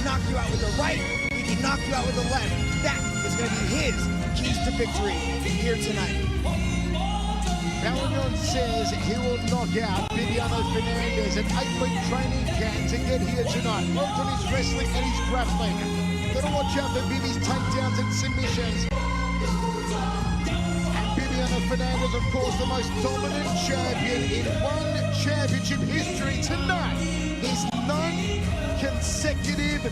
knock you out with the right, he can knock you out with the left. That is going to be his keys to victory here tonight. Belingon says he will knock out Bibiano Fernandes, an 8-week training camp to get here tonight. Worked on his wrestling and his grappling. Gotta watch out for Bibi's takedowns and submissions. And Bibiano Fernandes, of course, the most dominant champion in one championship history tonight. His 9th consecutive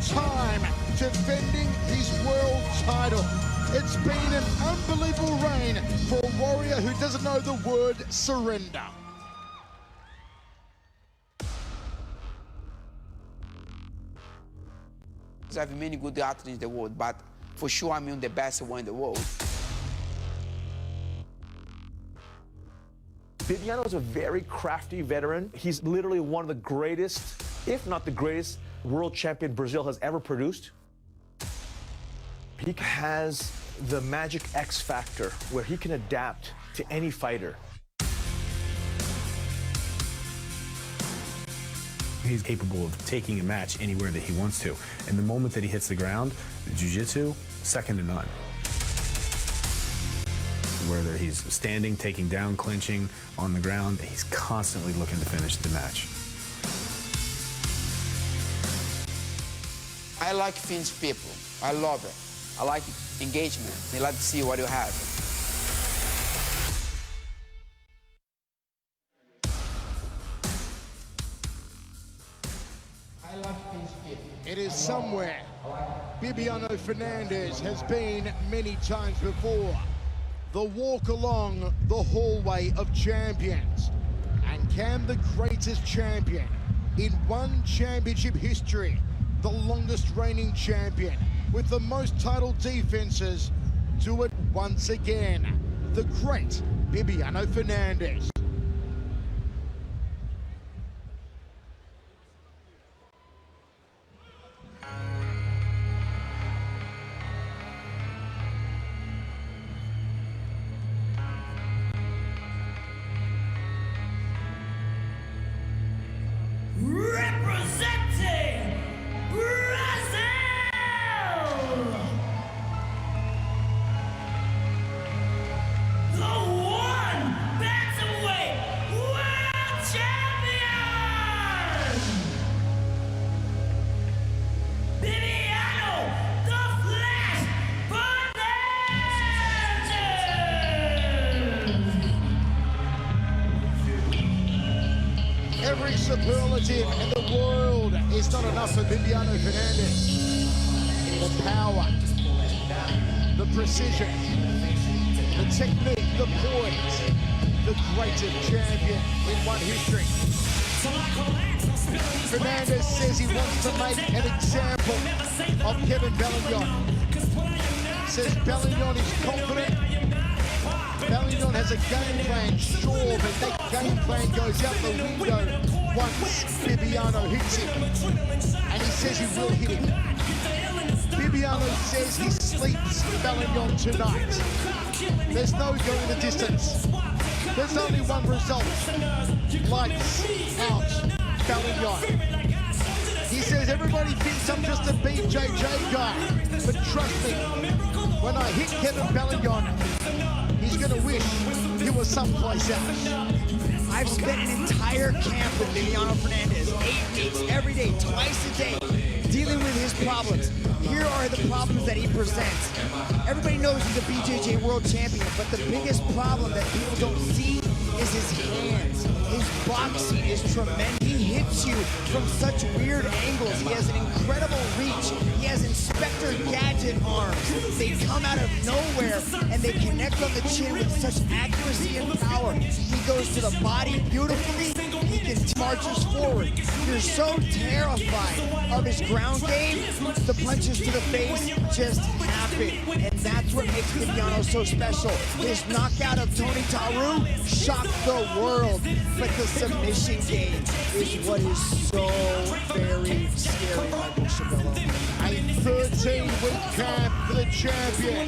time defending his world title. It's been an unbelievable reign for a warrior who doesn't know the word surrender. I have many good athletes in the world, but for sure I'm the best one in the world. Bibiano is a very crafty veteran. He's literally one of the greatest, if not the greatest, world champion Brazil has ever produced. He has the magic X factor where he can adapt to any fighter. He's capable of taking a match anywhere that he wants to. And the moment that he hits the ground, the jiu-jitsu, second to none. Whether he's standing, taking down, clinching, on the ground, he's constantly looking to finish the match. I like finish people. I love it. I like engagement. They like to see what you have. It is somewhere Bibiano Fernandes has been many times before. The walk along the hallway of champions. And can the greatest champion in one championship history, the longest reigning champion with the most title defenses, do it once again? The great Bibiano Fernandes. Representing Brazil, the one bantamweight world champion, Bibiano the Flash Fernandes. Every superlative in the world is not enough for Bibiano Fernandes. The power, the precision, the technique, the poise, the greatest champion in one history. Fernandes says he wants to make an example of Kevin Belingon. Says Belingon is confident. Belingon has a game plan, sure, but that game plan goes out the window once Bibiano hits him. And he says he will hit him. Bibiano says he sleeps Belingon tonight. There's no going the distance. There's only one result. Lights out Belingon. He says everybody thinks I'm just a BJJ guy, but trust me, when I hit Kevin Belingon, he's gonna wish he was someplace else. I've spent an entire camp with Bibiano Fernandes, 8 weeks, every day, twice a day, dealing with his problems. Here are the problems that he presents. Everybody knows he's a BJJ world champion, but the biggest problem that people don't see is his hands. His boxing is tremendous. He hits you from such weird angles. He has an incredible reach. He has Inspector Gadget arms. They come out of nowhere and they connect on the chin with such accuracy and power. He goes to the body beautifully. He can marches forward. You're so terrified of his ground game. The punches to the face just happen. And that's what makes Bibiano so special. His knockout of Tony Taru shocked the world. But the submission game is what is so very scary, Michael Chabello. A 13-week camp for the champion.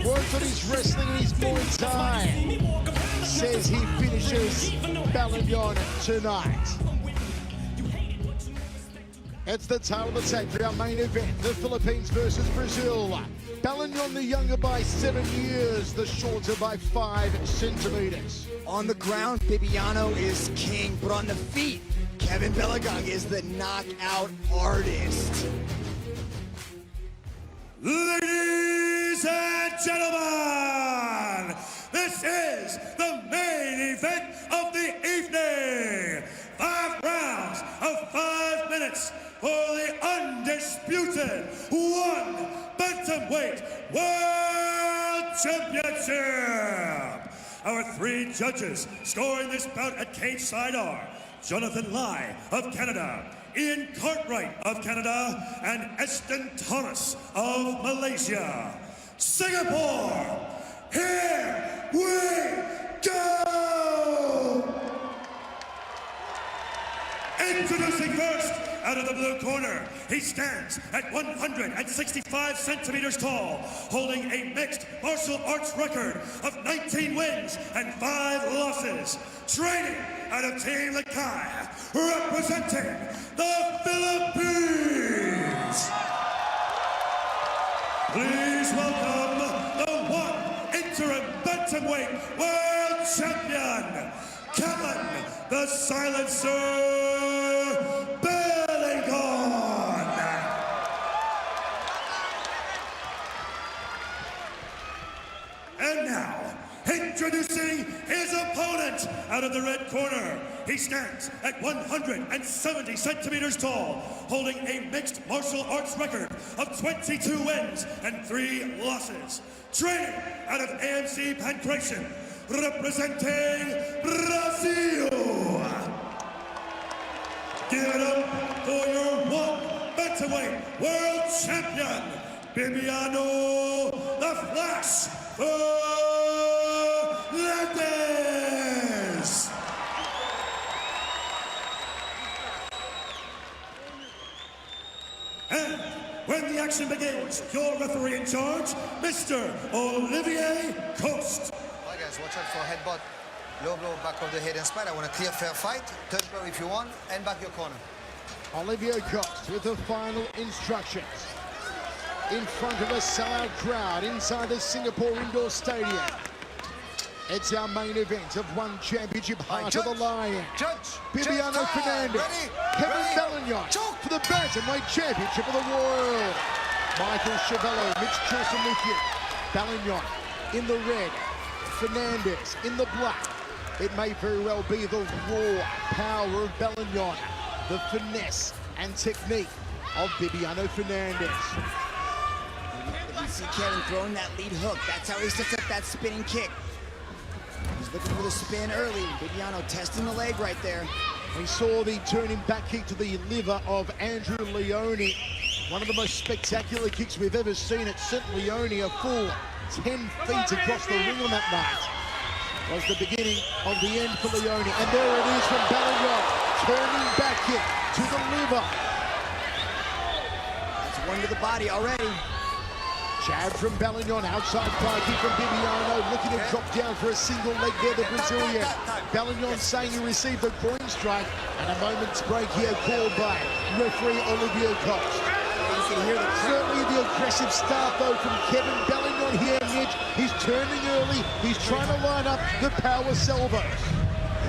Works on his wrestling and his Muay Thai. Says he finishes Belingon tonight. It's the tail of the tape for our main event, the Philippines versus Brazil. Belingon the younger by 7 years, the shorter by 5 centimeters. On the ground, Bibiano is king, but on the feet, Kevin Belingon is the knockout artist. Ladies and gentlemen, this is the main event of the evening. 5 rounds of 5 minutes for the undisputed bantamweight world championship. Our 3 judges scoring this bout at cage side are Jonathan Lai of Canada, Ian Cartwright of Canada, and Eston Thomas of Malaysia. Singapore, here we go! Introducing first, out of the blue corner, he stands at 165 centimeters tall, holding a mixed martial arts record of 19 wins and 5 losses. Training out of Team Lakay, representing the Philippines. Please welcome the 1 interim bantamweight world champion, Kevin the Silencer Belingon. And now, introducing his opponent out of the red corner. He stands at 170 centimeters tall, holding a mixed martial arts record of 22 wins and 3 losses. Training out of AMC Pancration, representing Brazil. Give it up for your 1 bantamweight world champion, Bibiano the Flash Fernandes. And when the action begins, your referee in charge, Mr. Olivier Coast. Hi guys, watch out for a headbutt. Low blow back of the head and spine. I want a clear, fair fight. Touch blow if you want, and back your corner. Olivier Coast with the final instructions. In front of a sellout crowd inside the Singapore Indoor Stadium. It's our main event of one championship, Heart of the Lion. Bibiano Fernandes, Kevin Belingon for the Bantamweight Championship of the World. Michael Chavello, Mitch Chilson with you. Belingon in the red, Fernandes in the black. It may very well be the raw power of Belingon, the finesse and technique of Bibiano Fernandes. You see Kevin throwing that lead hook. That's how he sets up that spinning kick. He's looking for the spin early. Bibiano testing the leg right there. We saw the turning back kick to the liver of Andrew Leone. One of the most spectacular kicks we've ever seen at St. Leone, a full 10 feet across the ring on that night. Was the beginning of the end for Leone. And there it is from Belingon. Turning back kick to the liver. That's 1 to the body already. Jab from Belingon, outside fly kick from Bibiano, looking to drop down for a single leg there, the Brazilian. Belingon saying he received a groin strike, and a moment's break here called by referee Olivier Coast. You can hear the Certainly the aggressive start though from Kevin Belingon here, Mitch. He's turning early, he's trying to line up the power salvos.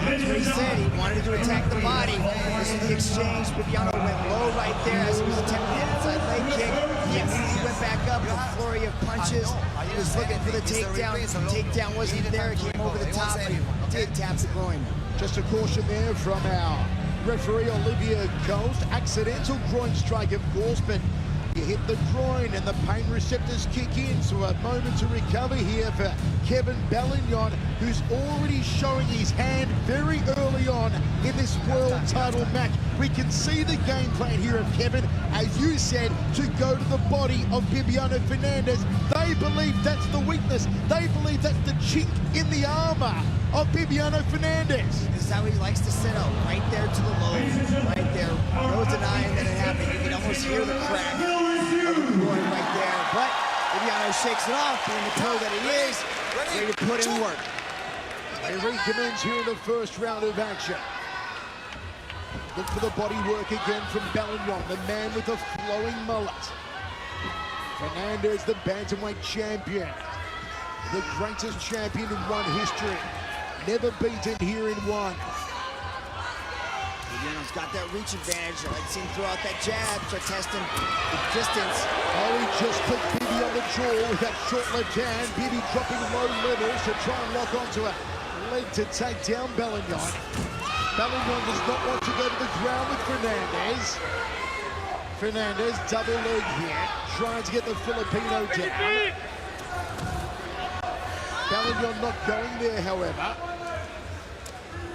That's what he said. He wanted to attack the body. This is the exchange. Bibiano went low right there as he was attempting an inside leg kick. He immediately went back up, a flurry of punches. He was looking for the takedown. The takedown wasn't there. It came over the top, but he did tap the groin. Just a caution there from our referee Olivier Coast. Accidental groin strike, of course, but you hit the groin and the pain receptors kick in, so a moment to recover here for Kevin Belingon, who's already showing his hand very early on in this world title match. We can see the game plan here of Kevin, as you said, to go to the body of Bibiano Fernandes. They believe that's the weakness. They believe that's the chink in the armor of Bibiano Fernandes. This is how he likes to set up, right there to the low, right there. No denying that it happened. You can almost hear the crack of the groin right there. But Bibiano shakes it off, being the pro that he is, ready to put in work. They recommence here in the first round of action. Look for the body work again from Belingon, the man with the flowing mullet. Fernandes, the bantamweight champion. The greatest champion in one history. Never beaten here in one. Bibiano's got that reach advantage. Let's see him throw out that jab, start testing the distance. Oh, he just put Bibi on the jaw with that short left hand. Bibi dropping low levels to try and lock onto a leg to take down Belingon. Belingon does not want to go to the ground with Fernandes. Fernandes, double leg here, trying to get the Filipino down. Belingon not going there, however.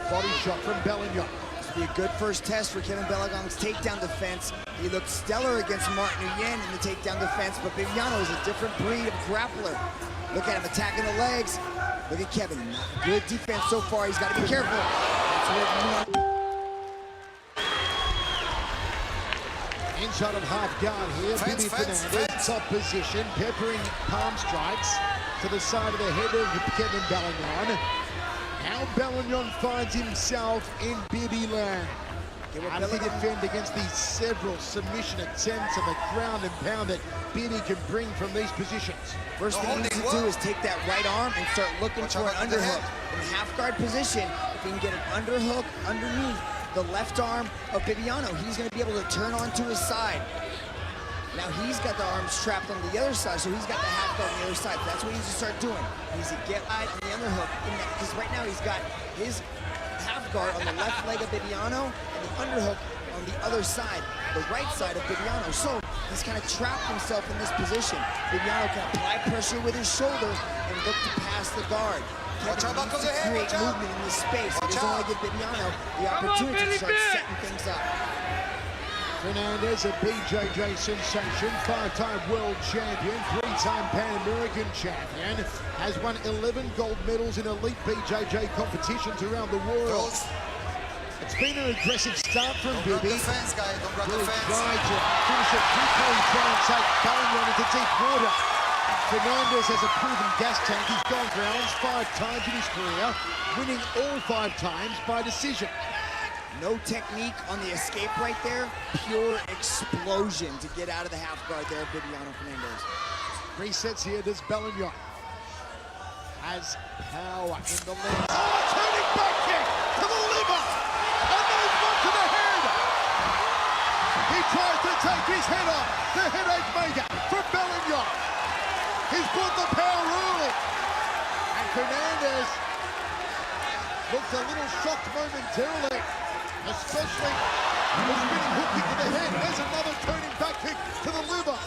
Body shot from Belingon. This will be a good first test for Kevin Belingon's takedown defense. He looked stellar against Martin Nguyen in the takedown defense, but Bibiano is a different breed of grappler. Look at him attacking the legs. Look at Kevin. Good defense so far. He's got to be careful. That's where inside of half guard here, Bibi Fernandes, top position, peppering palm strikes to the side of the head of Kevin Belingon. How Belingon finds himself in Bibi land. How does he defend against these several submission attempts and the ground and pound that Bibi can bring from these positions? First thing he needs to do is take that right arm and start looking for an underhook. In half guard position, if he can get an underhook underneath the left arm of Bibiano, he's going to be able to turn onto his side. Now he's got the arms trapped on the other side, so he's got the half guard on the other side. That's what he needs to start doing. He needs to get right on the underhook, because right now he's got his half guard on the left leg of Bibiano and the underhook on the other side, the right side of Bibiano. So he's kind of trapped himself in this position. Bibiano can apply pressure with his shoulder and look to pass the guard. Kevin needs to create movement in this space. He doesn't want to give Bibiano the opportunity to start setting things up. Fernandes, a BJJ sensation, 5-time world champion, 3-time Pan American champion, has won 11 gold medals in elite BJJ competitions around the world. It's been an aggressive start from Bibi. Really tried to finish it quickly, try and take Belingon into deep water. Fernandes has a proven gas tank. He's gone rounds 5 times in his career, winning all 5 times by decision. No technique on the escape right there. Pure explosion to get out of the half guard there, Bibiano Fernandes. Resets here, does Belingon. Has power in the legs. Oh, turning back kick to the liver. And then one to the head. He tries to take his head off. The headache maker from Belingon. He's put the power early. And Fernandes looked a little shocked momentarily. Especially the spinning hook kick to the head. There's another turning back kick to the liver.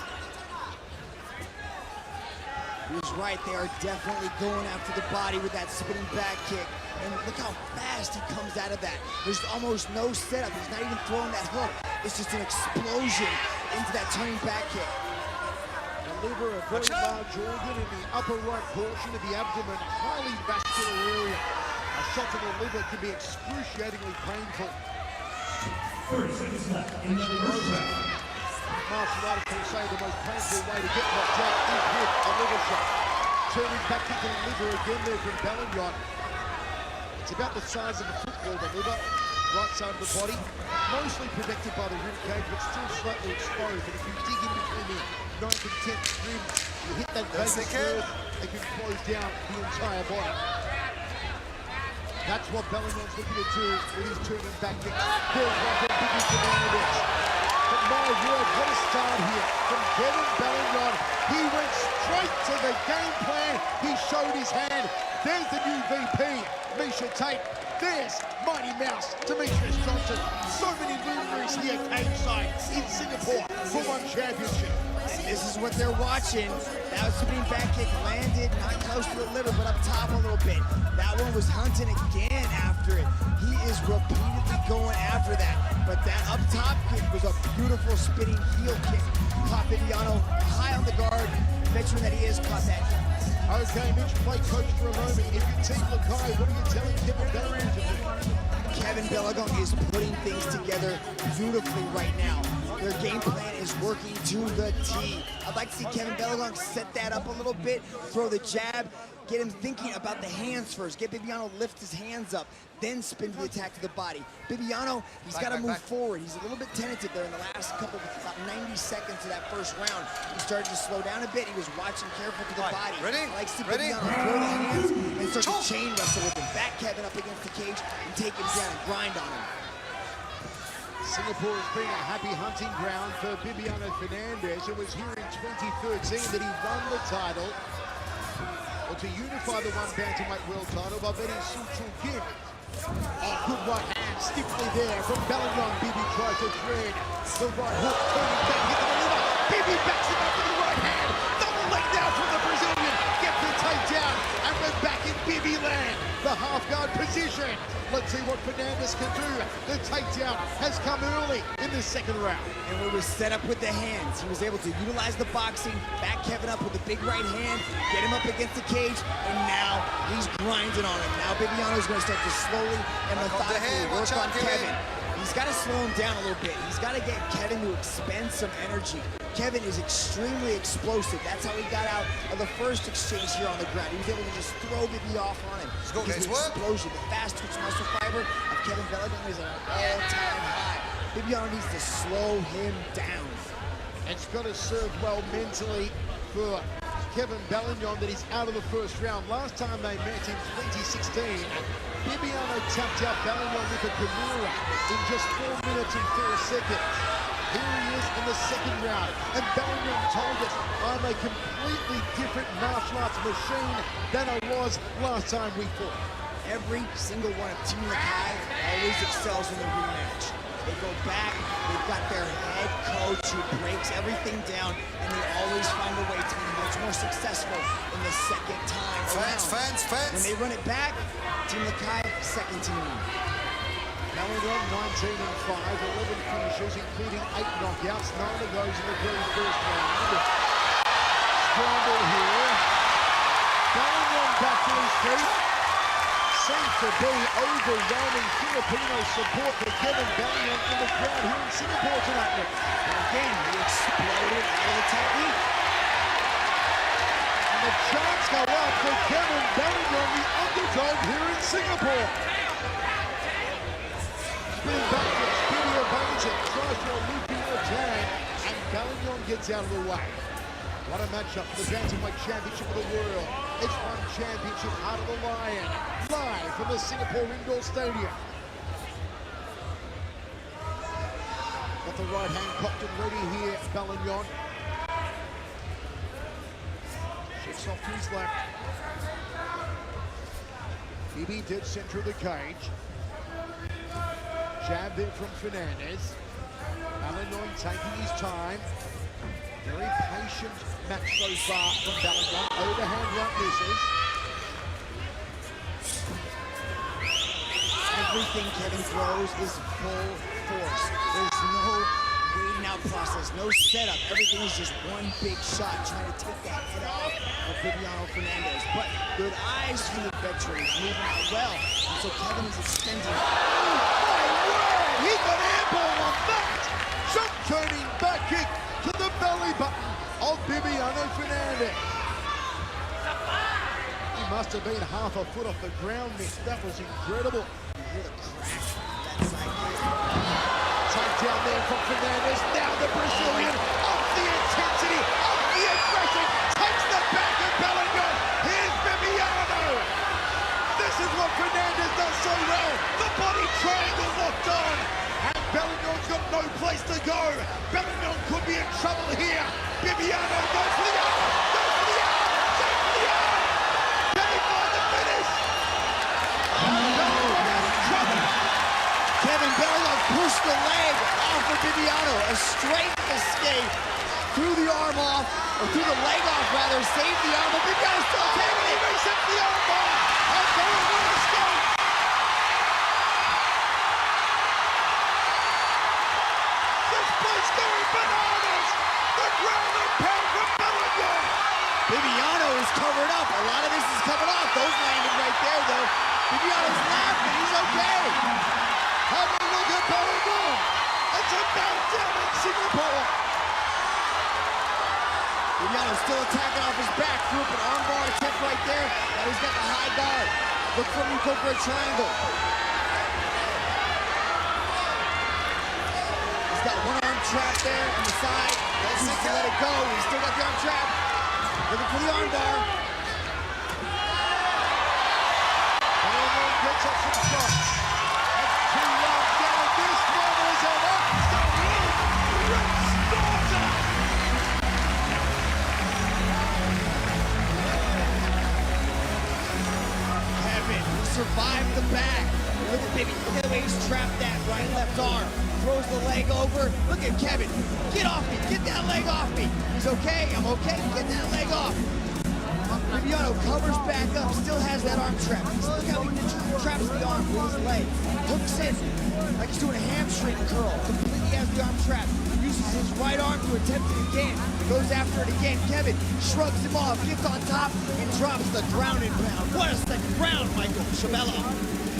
He was right. They are definitely going after the body with that spinning back kick. And look how fast he comes out of that. There's almost no setup. He's not even throwing that hook. It's just an explosion into that turning back kick. The liver, a very large organ in the upper right portion of the abdomen, highly vascular area. A shot to the liver can be excruciatingly painful. Martial artists will say the most painful way to get knocked out is with a liver shot. Turning back into the liver again there from Belingon. It's about the size of a football, the liver. Right side of the body, mostly protected by the rib cage, but still slightly exposed. And if you dig in between the 9th and 10th rib, you hit that vagus nerve, it can close down the entire body. That's what Belingon's looking to do with his turning back kick. There's one from Bibi Fernandes. But my word, what a start here from Kevin Belingon. He went straight to the game plan. He showed his hand. There's the new VP, Misha Tate. There's Mighty Mouse, Demetrius Johnson. So many luminaries here cage-side in Singapore for one championship. And this is what they're watching. That was spinning back kick landed, not close to the liver, but up top a little bit. That one was hunting again after it. He is repeatedly going after that. But that up top kick was a beautiful spinning heel kick. Caught Bibiano high on the guard. Veteran that he is, caught that. Okay, Mitch, play coach for a moment. If your team look high, what are you telling Kevin Belingon to do? Kevin Belingon is putting things together beautifully right now. Their game plan is working to the T. I'd like to see Kevin Belingon set that up a little bit, throw the jab, get him thinking about the hands first. Get Bibiano to lift his hands up, then spin the attack to the body. Bibiano, he's got to move forward. He's a little bit tentative there in the last about 90 seconds of that first round. He started to slow down a bit. He was watching careful to the body. Ready? I like to see Bibiano throw the hands and start to chain wrestle with him. Back Kevin up against the cage and take him down and grind on him. Singapore has been a happy hunting ground for Bibiano Fernandes. It was here in 2013 that he won the title, or to unify the one bantamweight world title by beating Su Chul Kim. Oh, good right hand, stiffly there from Belingon. Bibi tries to thread the right hook, turning back, hit the liver. Bibi backs him up with the right hand. Double leg down from the Brazilian. Gets the takedown, and we're back in Bibi land. The half guard position. Let's see what Fernandes can do. The takedown has come early in the second round. And we were set up with the hands. He was able to utilize the boxing, back Kevin up with a big right hand, get him up against the cage, and now he's grinding on him. Now Bibiano's going to start to slowly and methodically work on Kevin. He's got to slow him down a little bit. He's got to get Kevin to expend some energy. Kevin is extremely explosive. That's how he got out of the first exchange here on the ground. He was able to just throw Bibi off on him. Because the explosion, the fast twitch muscle fiber of Kevin Belingon is at an all-time high. Bibiano needs to slow him down. It's got to serve well mentally for Kevin Belingon that he's out of the first round. Last time they met in 2016, Bibiano tapped out Belingon with a Kimura in just 4 minutes and 4 seconds. Here he is in the second round, and Belingon told us, I'm a completely different martial arts machine than I was last time we fought. Every single one of Team Nakai always excels in the rematch. They go back, they've got their head coach who breaks everything down, and they always find a way to be much more successful in the second time around. When they run it back, Team Nakai, second team. Belingon 19-5, 11 finishes, including 8 knockouts, 9 of those in the very first round. Scramble here. Belingon back to his feet. Seems to be overwhelming Filipino support for Kevin Belingon in the crowd here in Singapore tonight. And again, he exploded out of the technique. And the chants go up for Kevin Belingon, the underdog here in Singapore. Spinning backwards, Bibi evades it, tries for a looping attack, and Belingon gets out of the way. What a matchup for the Bantamweight Championship of the World. It's one championship, Heart of the Lion, live from the Singapore Indoor Stadium. Got the right hand cocked and ready here, Belingon. Shifts off to his left. Bibi dead center of the cage. Jab there from Fernandes. Belingon taking his time. Very patient match so far from Belingon. Overhand right misses. Everything Kevin throws is full force. There's no waiting out process, no setup. Everything is just one big shot trying to take that head off of Bibiano Fernandes. But good eyes from the veteran. He's moving out well. And so Kevin is extending. Oh my word! He got airball on that! Jump turning back kick to the belly button of Bibiano Fernandes. He must have been half a foot off the ground, Mick. That was incredible. You hear the crash. That side kick. Takedown there from Fernandes. Now the Brazilian, off the intensity, off the aggression, takes the back of Belingon. Here's Bibiano. This is what Fernandes does so well. The body triangle locked on. And Belingon's got no place to go. Belingon could be in trouble here. Bibiano goes for the arm. Goes for the arm. Goes for the arm. Can he find the finish? Belingon out of trouble. Kevin Belingon pushed the leg off of Bibiano. A straight escape threw the arm off, or threw the leg off rather, saved the arm, but Bibiano's still taking it. He resets the arm bar. And there will escape. This place going bananas. The ground and pound from Belingon. Bibiano is covered up. A lot of this is coming off. Those landed right there, though. Bibiano's laughing. He's okay. Have a look at Belingon. It's a meltdown in Singapore. Bibiano still attacking off his back. Threw up an armbar attempt right there. Now he's got the high guard. Look for him to go for a triangle. He's got one arm trap there on the side. He's to let it go. He's still got the arm trap. Looking for the arm bar. Belingon gets up some shots. That's 2 rounds down. This one is an absolute rip-starter. Kevin, he survived the back. Look at Bibi. Look at the way he's trapped that right and left arm. Throws the leg over. Look at Kevin. Get off me. Get that leg off me. He's okay. I'm okay. Get that leg off. Bibiano covers back up. Still has that arm trap. Look how he traps the arm with his leg. Hooks in like he's doing a hamstring curl. Completely has the arm trap. Uses his right arm to attempt it again. Goes after it again. Kevin shrugs him off. Gets on top and drops the ground and pound. What a second round, Michael Chabello.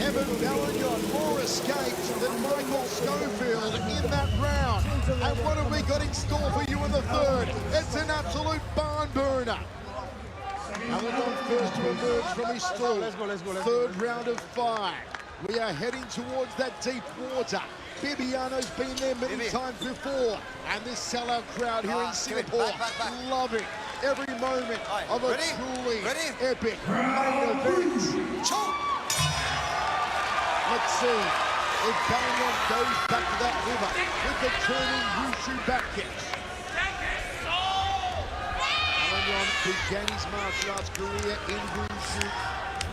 Kevin Belingon more escaped than Michael Schofield in that round. And what have we got in store for you in the third? It's an absolute barn burner. Belingon first to emerge from his stall. Third round of 5. We are heading towards that deep water. Bibiano's been there many times before. And this sellout crowd here in Singapore loving every moment of a truly epic main event. Let's see if Belingon goes back to that river with the turning wushu back kicks. Belingon began his martial arts career in wushu.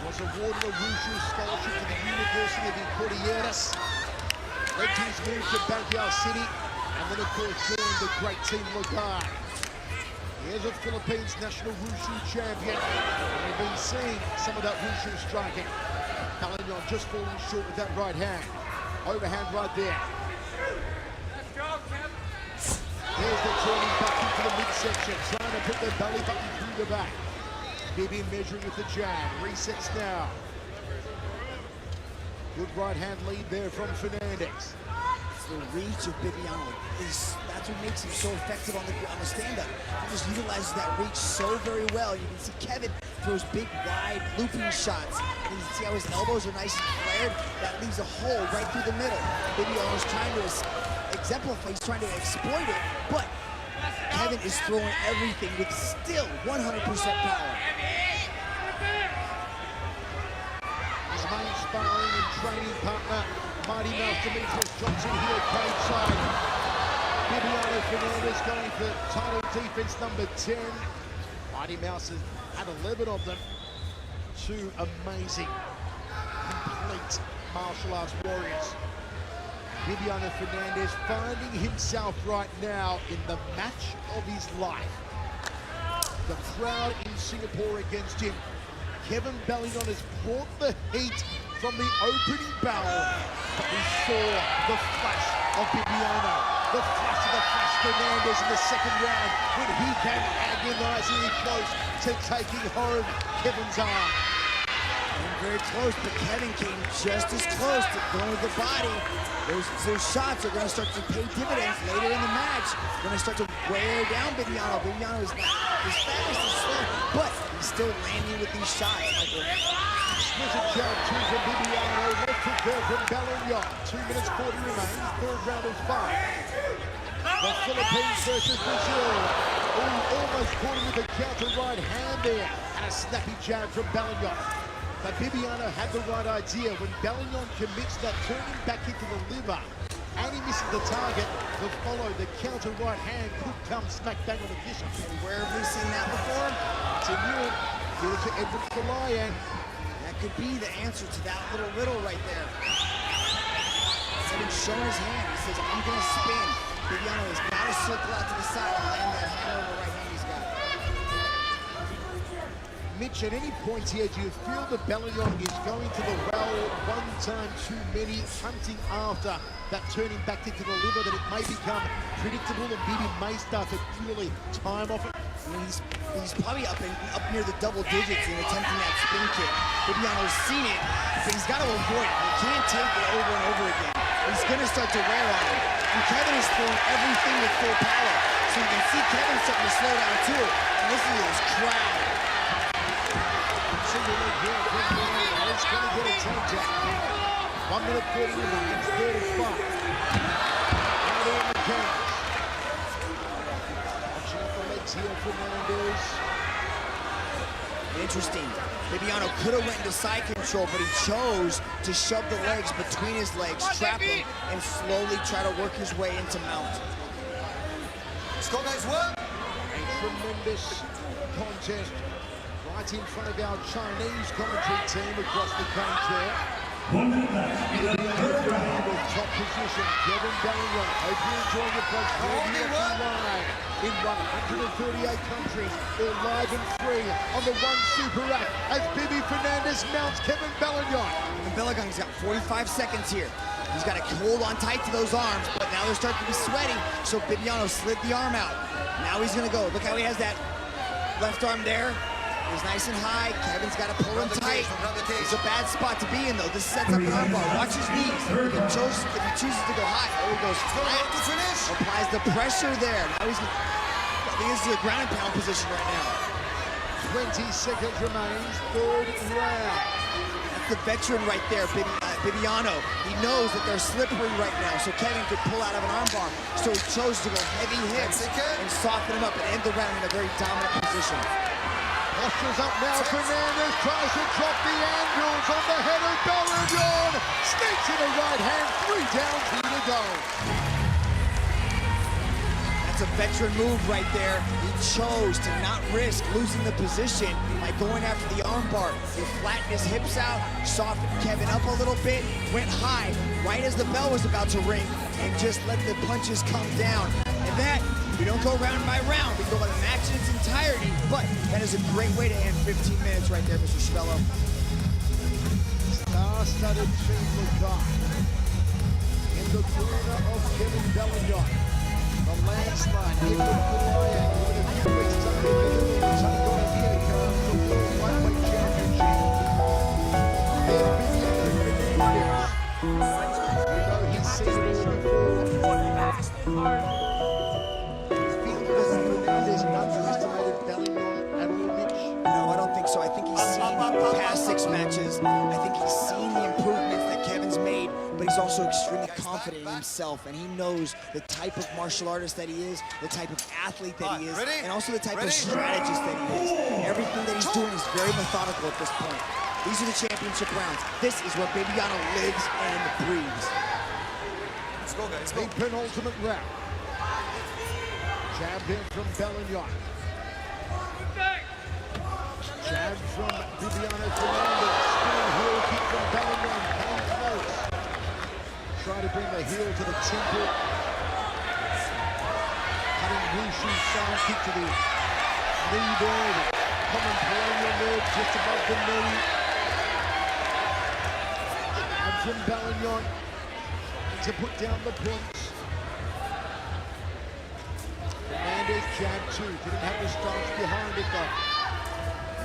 Was awarded a wushu scholarship to the University of Icoriatas. Led to his move to Baguio City, and then of course joined the great team Lagay. Here's a Philippines national wushu champion, and we've been seeing some of that wushu striking. Belingon just falling short with that right hand. Overhand right there. Let's go, Kevin. There's the turning back into the midsection, trying to put the belly button through the back. Bibi measuring with the jab. Resets now. Good right hand lead there from Fernandes. It's the reach of Bibiano. That's what makes him so effective on the stand-up. He just utilizes that reach so very well. You can see Kevin throws big, wide, looping shots. And you can see how his elbows are nice and flared. That leaves a hole right through the middle. Bibiano is trying to exemplify, he's trying to exploit it, but Kevin is throwing everything with still 100% power. His main sparring and training partner, Mighty Mouse Demetrius Johnson here coincide. Bibiano Fernandes going for title defense number 10. Mighty Mouse has had 11 of them. 2 amazing, complete martial arts warriors. Bibiano Fernandes finding himself right now in the match of his life. The crowd in Singapore against him. Kevin Belingon has brought the heat from the opening barrel, but we saw the flash of Bibiano, the flash of the Flash Fernandes in the second round when he came agonizingly close to taking home Kevin's arm. Very close, but Kevin came just as close to going with the body. Those shots are going to start to pay dividends later in the match. Going to start to wear down Bibiano. Bibiano is not as fast as slow, but he's still landing with these shots, Michael. Exquisite jab two from Bibiano, left hook there from Belingon. 2 minutes 40 remains, third round of 5. The Philippines versus Brazil. Almost caught him with a counter right hand there, and a snappy jab from Belingon. But Bibiano had the right idea. When Belingon commits that turning back into the liver and he misses the target, the follow, the counter right hand could come smack bang on the kisser. And where have we seen that before? It's in Europe. Give it to Edward Falayan. That could be the answer to that little riddle right there. Kevin's showing his hand. He says, I'm going to spin. Bibiano has got to circle out to the side and land that hand over right hand he's got. Mitch, at any point here, do you feel that Belingon is going to the well one time too many, hunting after that turning back into the liver, that it may become predictable and Bibi may start to really time off it? I mean, he's probably up near the double digits in attempting that spin kick. Bibiano's seen it, but he's got to avoid it. He can't take it over and over again. he's going to start to wear on him. And Kevin is throwing everything with full power. So you can see Kevin starting to slow down too. And listen to this crowd. Single leg here, it's going to get a takedown. 1 minute 30 remains, 35. Now in the cage. Watching up the legs here, Fernandes. Interesting. Bibiano could have went into side control, but he chose to shove the legs between his legs, trap him, and slowly try to work his way into mount. Let's go, guys, work! A tremendous contest right in front of our Chinese commentary team across the cage there. Top position, Kevin Belingon. Hope you enjoy your program live in 138 countries. They're live and free on the One Super app as Fernandes mounts Kevin Belingon. And Belingon's got 45 seconds here. He's got to hold on tight to those arms, but now they're starting to be sweaty, so Bibiano slid the arm out. Now he's going to go. Look how he has that left arm there. He's nice and high. Kevin's got to pull him tight. It's a bad spot to be in, though. This sets up an armbar. Watch his knees. If he chooses to go high, oh, he goes flat. Applies the pressure there. Now he's gonna, I think this is a ground and pound position right now. 20 seconds remains, third round. That's the veteran right there, Bibiano. He knows that they're slippery right now, so Kevin could pull out of an armbar. So he chose to go heavy hits and soften him up and end the round in a very dominant position. Posture's up now, Fernandes tries to drop the angles on the head of Belingon. Sneaks in a right hand, 3 down, 2 to go. That's a veteran move right there. He chose to not risk losing the position by going after the armbar. He flattened his hips out, softened Kevin up a little bit, went high right as the bell was about to ring, and just let the punches come down. And that, we don't go round by round, we go by the match in its entirety, but that is a great way to end 15 minutes right there, Mr. Chavello. Star-studded team look on. In the corner of Kevin Belingon. The landslide, Nick Ryan, with a few weeks to go here, comes the World Lightweight Championship. And Bibiano Fernandes. You know he's seen it all before. Fernandes underestimated Belingon at all, Mitch? No, I don't think so. I think he's seen the past 6 matches. I think he's seen the improvements that Kevin's made, but he's also extremely confident in himself, and he knows the type of martial artist that he is, the type of athlete that he is, and also the type of strategist that he is. Everything that he's doing is very methodical at this point. These are the championship rounds. This is where Bibiano lives and breathes. Let's go, guys. The penultimate round. Jabbed in from Belingon. Jab from Bibiano Fernandes. Spinning heel kick from Belingon. Came close. Try to bring the heel to the temple. Cutting wushu side kick to the knee there. Common peroneal nerve just above the knee. And from Belingon to put down the points. Fernandes jab 2. Didn't have the stance behind it though.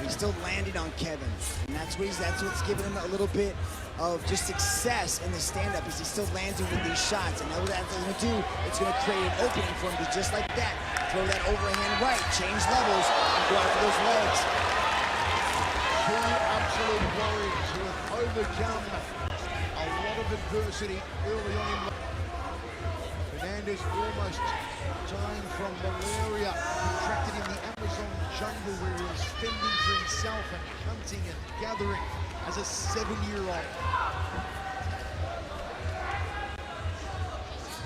He's still landing on Kevin, and that's what's giving him a little bit of just success in the stand-up, is he's still landing with these shots. And what that's going to do, it's going to create an opening for him to just like that, throw that overhand right, change levels, and go after those legs. 2 absolute warriors who have overcome a lot of adversity early on in life. Fernandes almost dying from malaria, contracted in the Amazon jungle where he was fending for himself and hunting and gathering as a 7-year-old.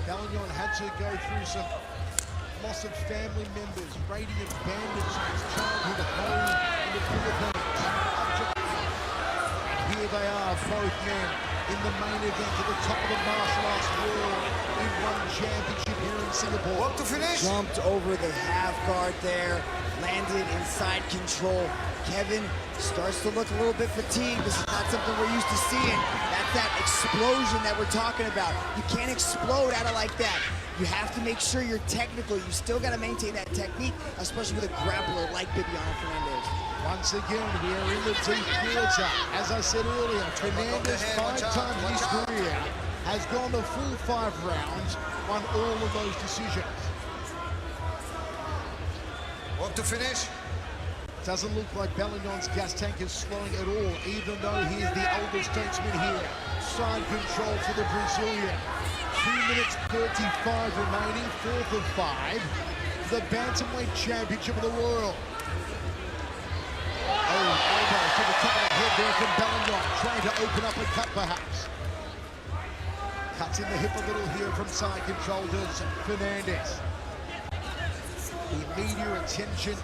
Belingon had to go through some loss of family members, radiant bandits from his childhood home in the Philippines. And here they are, both men, in the main event at the top of the martial arts world in one championship here in Singapore. Up to finish. Jumped over the half guard there, landed inside control. Kevin starts to look a little bit fatigued. This is not something we're used to seeing. That's that explosion that we're talking about. You can't explode out of like that. You have to make sure you're technical. You still got to maintain that technique, especially with a grappler like Bibiano Fernandes. Once again, we are in the deep theater. As I said earlier, Fernandes 5 times in his career has gone the full 5 rounds, won all of those decisions. Walk to finish. Doesn't look like Belingon's gas tank is slowing at all, even though he is the older statesman here. Side control for the Brazilian. 2 minutes 35 remaining, 4th of 5. The Bantamweight Championship of the world. Oh, elbow to the top of the head there from Belingon, trying to open up a cut perhaps. Cuts in the hip a little here from side control does Fernandes. The media attention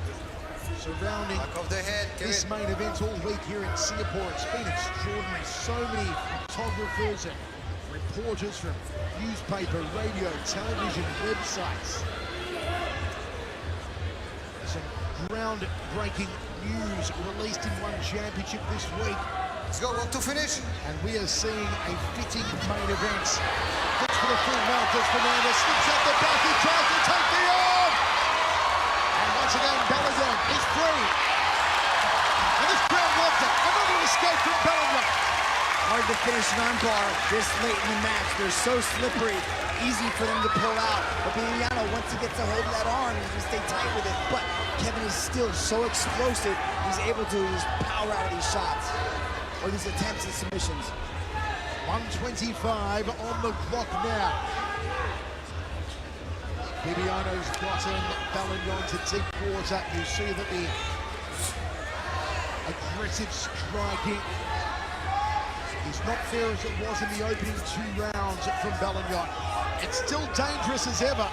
surrounding Back of the head, this main event all week here in Singapore. It's been extraordinary. So many photographers and reporters from newspaper, radio, television, websites. Some groundbreaking news released in one championship this week. Let's go, walk to finish. And we are seeing a fitting main event. Looks for the full mount as Fernandes slips out the back. He tries to take the arm. And once again, Belingon is free. And this crowd loves it. Another escape from Belingon. Hard to finish an armbar this late in the match. They're so slippery, easy for them to pull out. But Bibiano, once he gets a hold of that arm, he can stay tight with it. But Kevin is still so explosive, he's able to just power out of these shots, or these attempts at submissions. 1:25 on the clock now. Bibiano's gotten Belingon to deep water. You see that the aggressive striking is not fair as it was in the opening 2 rounds from Belingon. It's still dangerous as ever.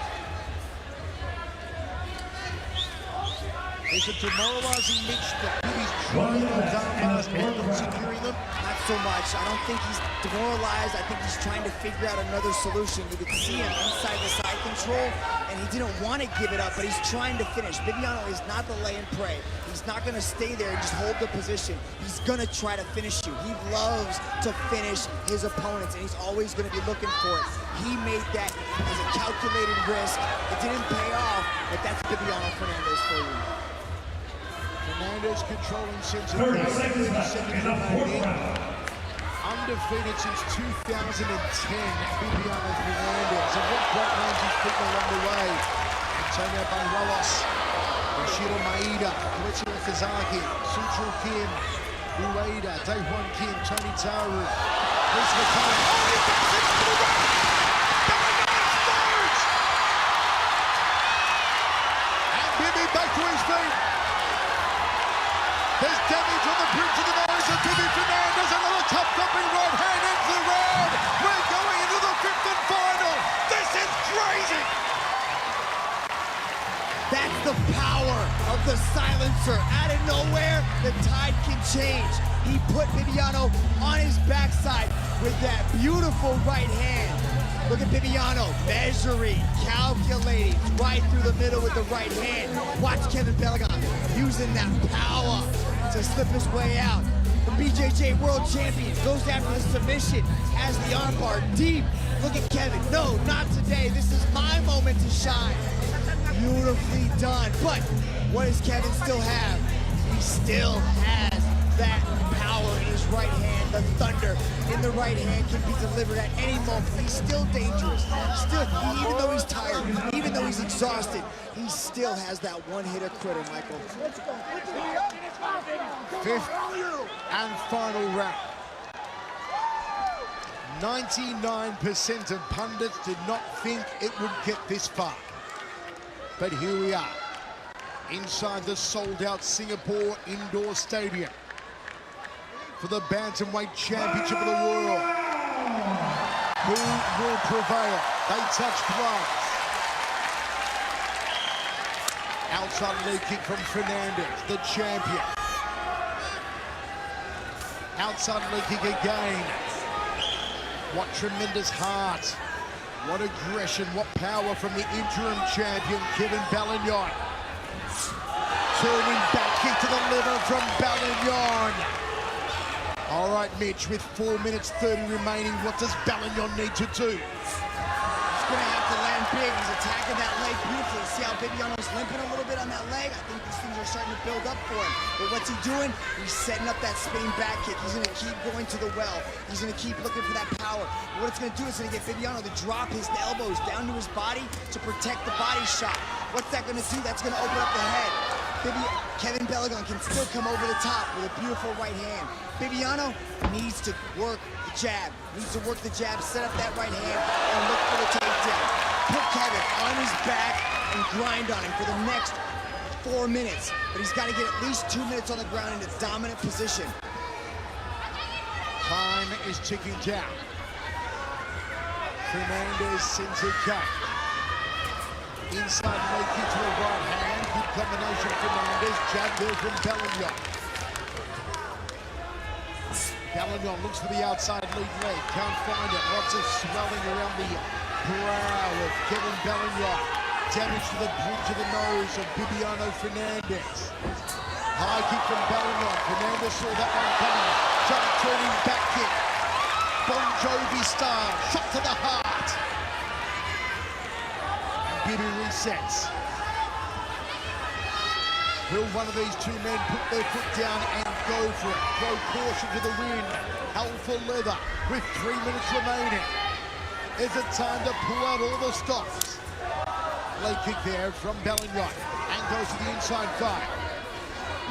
Is it demoralizing mixture? He's trying to dominate and not securing them. Not so much. I don't think he's demoralized. I think he's trying to figure out another solution. You could see him inside the side control, and he didn't want to give it up, but he's trying to finish. Bibiano is not the lay and pray. He's not going to stay there and just hold the position. He's going to try to finish you. He loves to finish his opponents, and he's always going to be looking for it. He made that as a calculated risk. It didn't pay off, but that's Bibiano Fernandes for you. Fernandes controlling since 30 seconds remaining. Undefeated since 2010, Bibiano Fernandes. And what great names he's putting along the way. Antonio Banuelos, Yoshiro Maeda, Koichi Okazaki, Suchul Kim, Ueda, Daewon Kim, Tony Taru, Chris McCullough. Oh, he gets it to the right! Belingon's third! And Bibi back to his feet. There's damage on the bridge of the nose of Bibi Fernandes. Another tough thumping right hand ends the round. We're going into the 5th and final. This is crazy. That's the power of the silencer. Out of nowhere, the tide can change. He put Bibiano on his backside with that beautiful right hand. Look at Bibiano measuring, calculating, right through the middle with the right hand. Watch Kevin Belingon using that power to slip his way out. The BJJ World Champion goes after the submission, has the armbar deep. Look at Kevin. No, not today. This is my moment to shine. Beautifully done. But what does Kevin still have? He still has that power in his right hand. The thunder in the right hand can be delivered at any moment. He's still dangerous. Still, even though he's tired, even though he's exhausted, he still has that one-hitter quitter, Michael. 5th and final round. 99% of pundits did not think it would get this far. But here we are, inside the sold-out Singapore indoor stadium for the Bantamweight Championship of the world. Who will prevail? They touch gloves. Outside leg kick from Fernandes, the champion. Outside leg kick again. What tremendous heart. What aggression, what power from the interim champion, Kevin Belingon. Turning back kick to the liver from Belingon. All right, Mitch, with 4 minutes 30 remaining, what does Belingon need to do? He's going to have to land big. He's attacking that leg beautifully. See how Bibiano's limping a little bit on that leg? I think these things are starting to build up for him. But what's he doing? He's setting up that spinning back kick. He's going to keep going to the well. He's going to keep looking for that power. What it's going to do is going to get Bibiano to drop his elbows down to his body to protect the body shot. What's that going to do? That's going to open up the head. Kevin Belingon can still come over the top with a beautiful right hand. Bibiano needs to work the jab. Needs to work the jab, set up that right hand, and look for the takedown. Put Kevin on his back and grind on him for the next 4 minutes. But he's got to get at least 2 minutes on the ground in a dominant position. Time is ticking down. Fernandes sends it back. Inside leg kick to the right hand. Good combination. Fernandes. Jab there from Belingon. Belingon looks for the outside lead leg. Can't find it. Lots of swelling around the brow of Kevin Belingon. Damage to the bridge of the nose of Bibiano Fernandes. High kick from Belingon. Fernandes saw that one coming. Jump turning back kick. Bon Jovi style. Shot to the heart. Bibi resets. Will one of these two men put their foot down and go for it? Throw caution to the wind. Hell for leather with 3 minutes remaining. Is it time to pull out all the stops? Leg kick there from Belingon and goes to the inside thigh.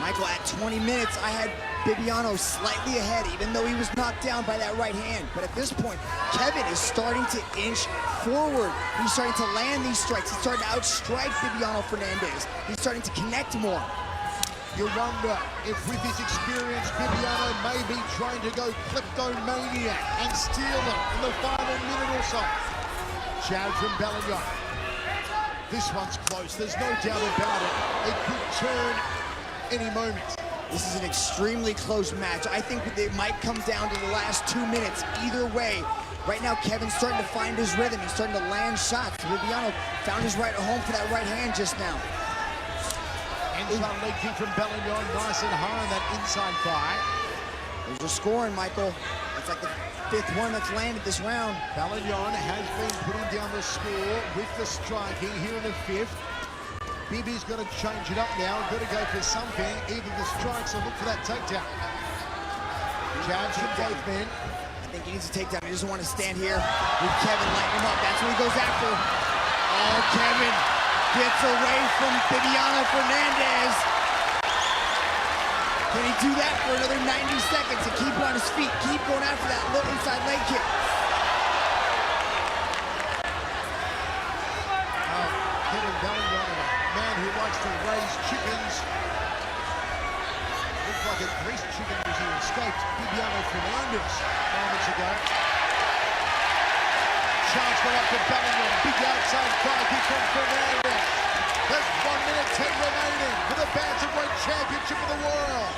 Michael, at 20 minutes, I had Bibiano slightly ahead, even though he was knocked down by that right hand. But at this point, Kevin is starting to inch forward. He's starting to land these strikes. He's starting to outstrike Bibiano Fernandes. He's starting to connect more. You wonder if with his experience, Bibiano may be trying to go kleptomaniac and steal it in the final minute or so. Jab from Belingon. This one's close, there's no doubt about it. It could turn any moment. This is an extremely close match. I think it might come down to the last 2 minutes either way. Right now, Kevin's starting to find his rhythm. He's starting to land shots. Bibiano found his right home for that right hand just now. Inside leg kick from Belingon, nice and high on that inside thigh. There's your scoring, Michael. It's like the 5th one that's landed this round. Belingon has been putting down the score with the striking here in the 5th. Bibi's got to change it up now. Got to go for something, either the strikes or look for that takedown. Jabs from both men. I think he needs a takedown. He doesn't want to stand here with Kevin lighting him up. That's what he goes after. Oh, Kevin gets away from Bibiano Fernandes. Can he do that for another 90 seconds and keep on his feet? Keep going after that little inside leg kick. Kevin Belingon, a man who likes to raise chickens. Looked like a greased chicken as he escaped Bibiano Fernandes moments ago. Chance go up to Belingon. Big outside thigh kick from Fernandes. There's 1 minute 10 remaining for the Bantamweight Championship of the world.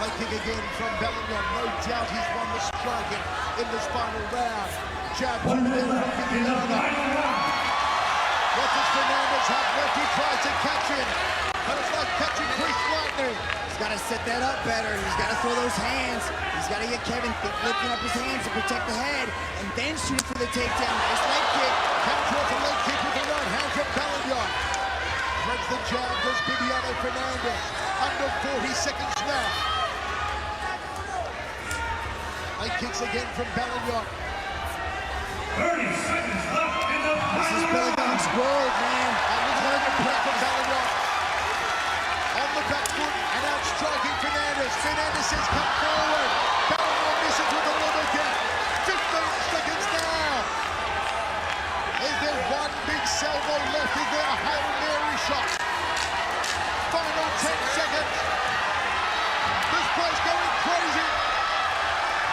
Leg kick again from Belingon. No doubt he's won the striking in this final round. Jab from Bibiano. What does Fernandes have left? He tries to catch him, but it's like catching greased lightning. He's got to set that up better. He's got to throw those hands. He's got to get Kevin lifting up his hands to protect the head, and then shoot for the takedown. Nice leg kick. Comes off a leg kick with the right hand from Belingon. Threads the jab, does Bibiano Fernandes. Under 40 seconds left. Leg kicks again from Belingon. 30 seconds left in the This is final Belingon's world, man. And there's another break from Belingon. On the back foot and out striking Fernandes. Fernandes says come forward. Belingon misses with a little gap. 15 seconds now. Is there one big salvo left? Is there a Hail Mary shot? Final 10 seconds. This place going crazy.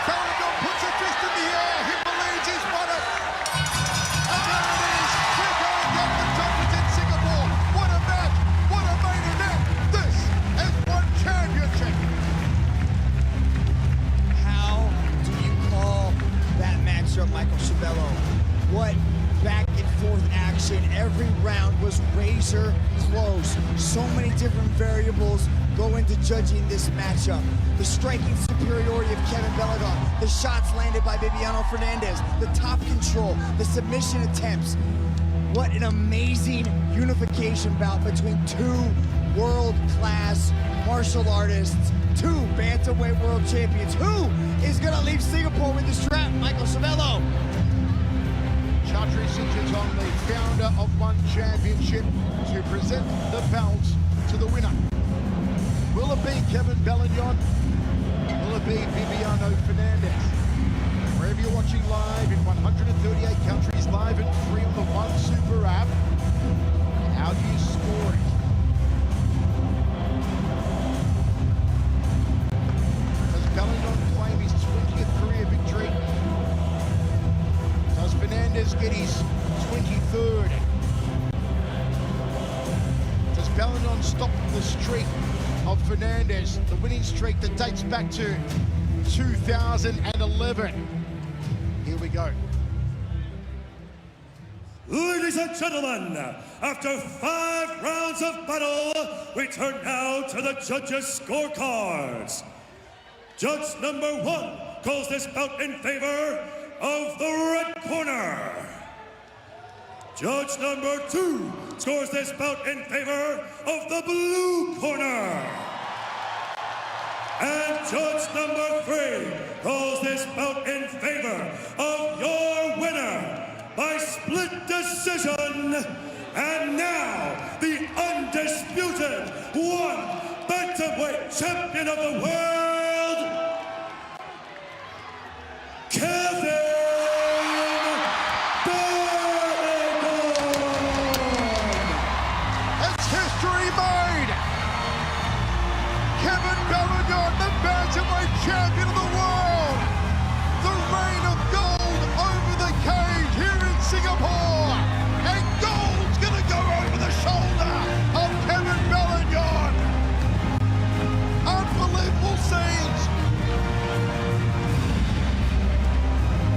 Belingon puts a fist in the air. He believes he's won it. And there it is. We're going down the top. It's in Singapore. What a match. What a main event. This is one championship. How do you call that matchup, Michael Chabello? What back and forth action. Every round was razor close. So many different variables go into judging this matchup. The striking superiority of Kevin Belingon, the shots landed by Bibiano Fernandes, the top control, the submission attempts. What an amazing unification bout between two world-class martial artists, two bantamweight world champions. Who is gonna leave Singapore with the strap? Michael Cervello. Chatri Sitchin, the founder of One Championship, to present the belts to the winner. Will it be Kevin Belingon? Will it be Bibiano Fernandes? Wherever you're watching live in 138 countries, live and free on the One Super app. How do you score it? Does Belingon claim his 20th career victory? Does Fernandes get his 23rd? Does Belingon stop the streak of Fernandes, the winning streak that dates back to 2011? Here we go. Ladies and gentlemen, after 5 rounds of battle, we turn now to the judges' scorecards. Judge number 1 calls this bout in favor of the red corner. Judge number 2 scores this bout in favor of the blue corner. And judge number 3 calls this bout in favor of your winner by split decision. And now, the undisputed one bantamweight champion of the world, Kevin Belingon. It's history made. Kevin Belingon, the bantamweight champion of the world. The reign of gold over the cage here in Singapore. And gold's gonna go over the shoulder of Kevin Belingon. Unbelievable scenes.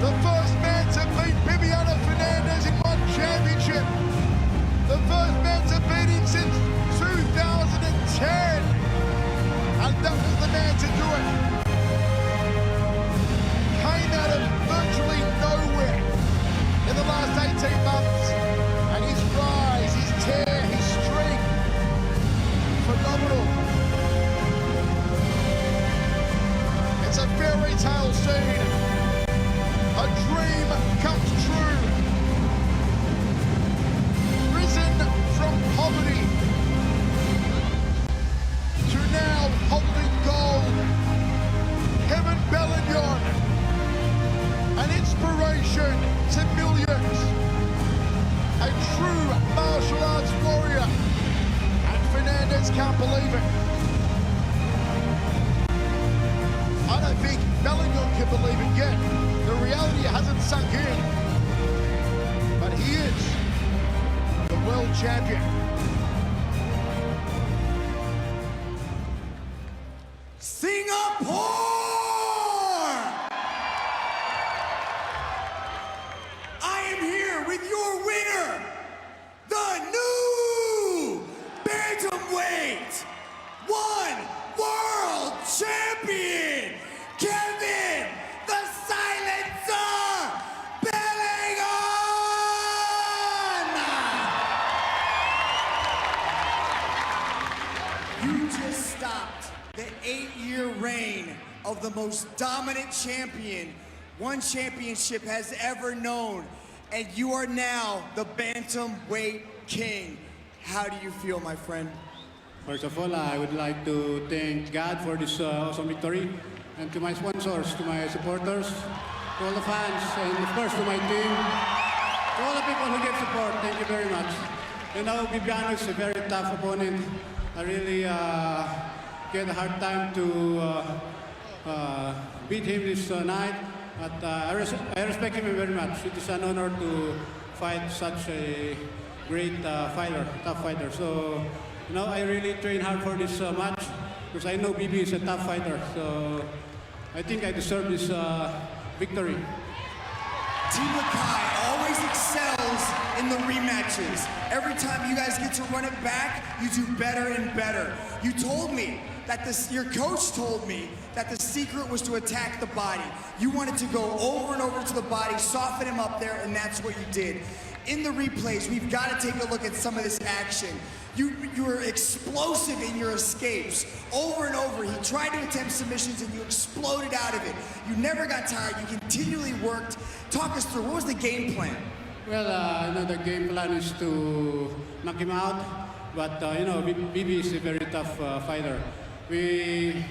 The first man to beat Bibiano Fernandes in One Championship. The first man to beat him since 2010. And that was the man to do it. Came out of virtually nowhere in the last 18 months. And his rise, his tear, his streak, phenomenal. It's a fairy tale scene. A dream comes true. Risen from poverty to now holding gold. Kevin Belingon, an inspiration to millions. A true martial arts warrior. And Fernandes can't believe it. I don't think Belingon can believe it yet. The reality hasn't sunk in. But he is the world champion. Singapore! I am here with your winner, the new bantamweight One World Champion, Kevin the Silencer Belingon! You just stopped the 8-year reign of the most dominant champion One Championship has ever known, and you are now the bantamweight king. How do you feel, my friend? First of all, I would like to thank God for this awesome victory, and to my sponsors, to my supporters, to all the fans, and of course to my team, to all the people who give support. Thank you very much. You know, Bibiano is a very tough opponent. I really get a hard time to beat him this night, but I respect him very much. It is an honor to fight such a great fighter, tough fighter. So, you know, I really train hard for this match because I know Bibi is a tough fighter. So, I think I deserve this victory. Team Lakai always excels in the rematches. Every time you guys get to run it back, you do better and better. You told me that your coach told me that the secret was to attack the body. You wanted to go over and over to the body, soften him up there, and that's what you did. in the replays, we've got to take a look at some of this action. You were explosive in your escapes over and over. He tried to attempt submissions and you exploded out of it. You never got tired. You continually worked. Talk us through, what was the game plan? Well, the game plan is to knock him out, but Bibi is a very tough fighter. We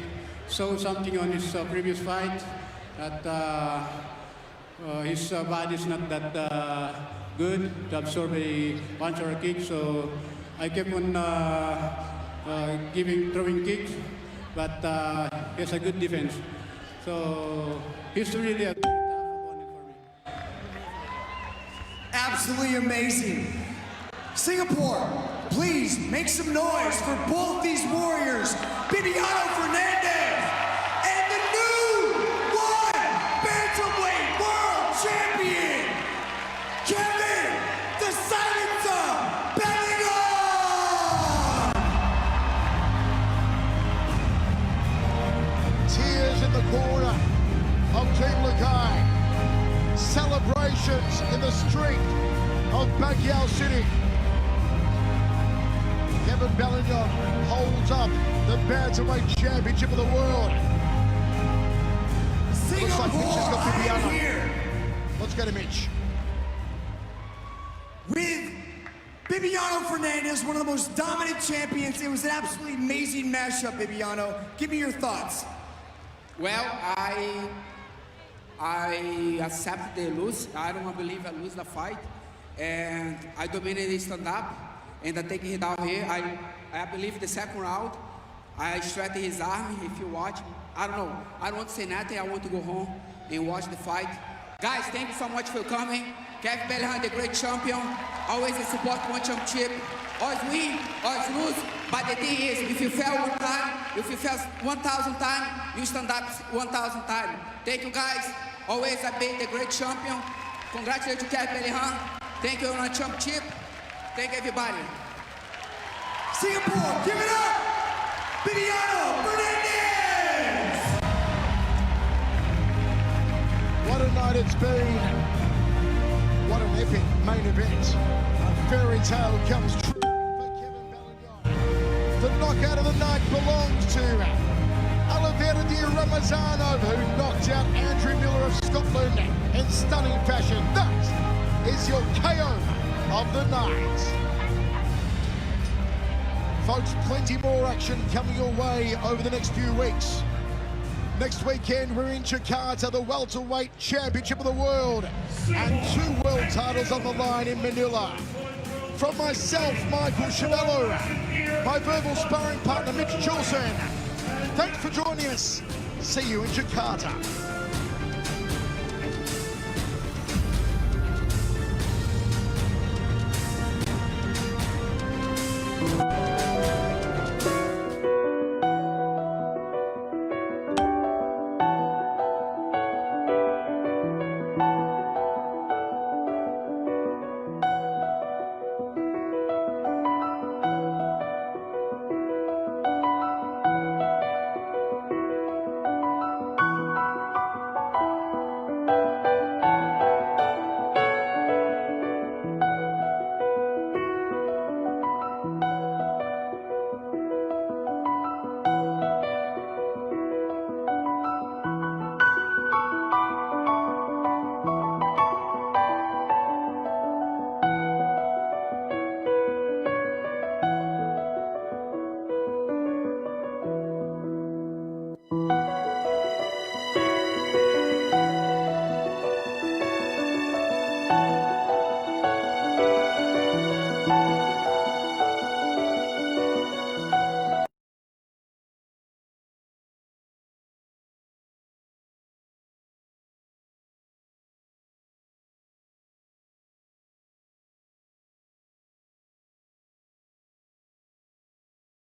saw something on his previous fight that his body is not that good to absorb a punch or a kick, so I kept on throwing kicks, but he has a good defense. So he's really a very tough opponent for me. Absolutely amazing. Singapore, please make some noise for both these warriors, Bibiano Fernandes and the new bantamweight world champion, Kevin the Silencer Belingon! Tears in the corner of Team Lakai. Celebrations in the street of Baguio City. Kevin Belingon holds up the Bantamweight Championship of the world. Looks like Mitch has got Bibiano here. Let's go to Mitch. With Bibiano Fernandes, one of the most dominant champions, it was an absolutely amazing mashup, Bibiano. Give me your thoughts. Well, I accept the lose. I don't believe I lose the fight. And I dominated stand-up. And I take him down here. I believe the second round, I straightened his arm. If you watch, I don't know. I don't want to say nothing. I want to go home and watch the fight. Guys, thank you so much for coming. Kevin Belingon, the great champion. Always a support one championship. Always win, always lose. But the thing is, if you fail one time, if you fail 1,000 times, you stand up 1,000 times. Thank you, guys. Always I beat the great champion. Congratulations to Kevin Belingon. Thank you on the championship. Thank everybody. Singapore, give it up! Bibiano Fernandes! What a night it's been. What an epic main event. A fairy tale comes true for Kevin Belingon. The knockout of the night belongs to Oliveira de Ramazano, who knocked out Andrew Miller of Scotland in stunning fashion. That is your KO of the night. Folks, plenty more action coming your way over the next few weeks. Next weekend, we're in Jakarta, the welterweight championship of the world, and 2 world titles on the line in Manila. From myself, Michael Chavello, my verbal sparring partner, Mitch Chilson, thanks for joining us. See you in Jakarta.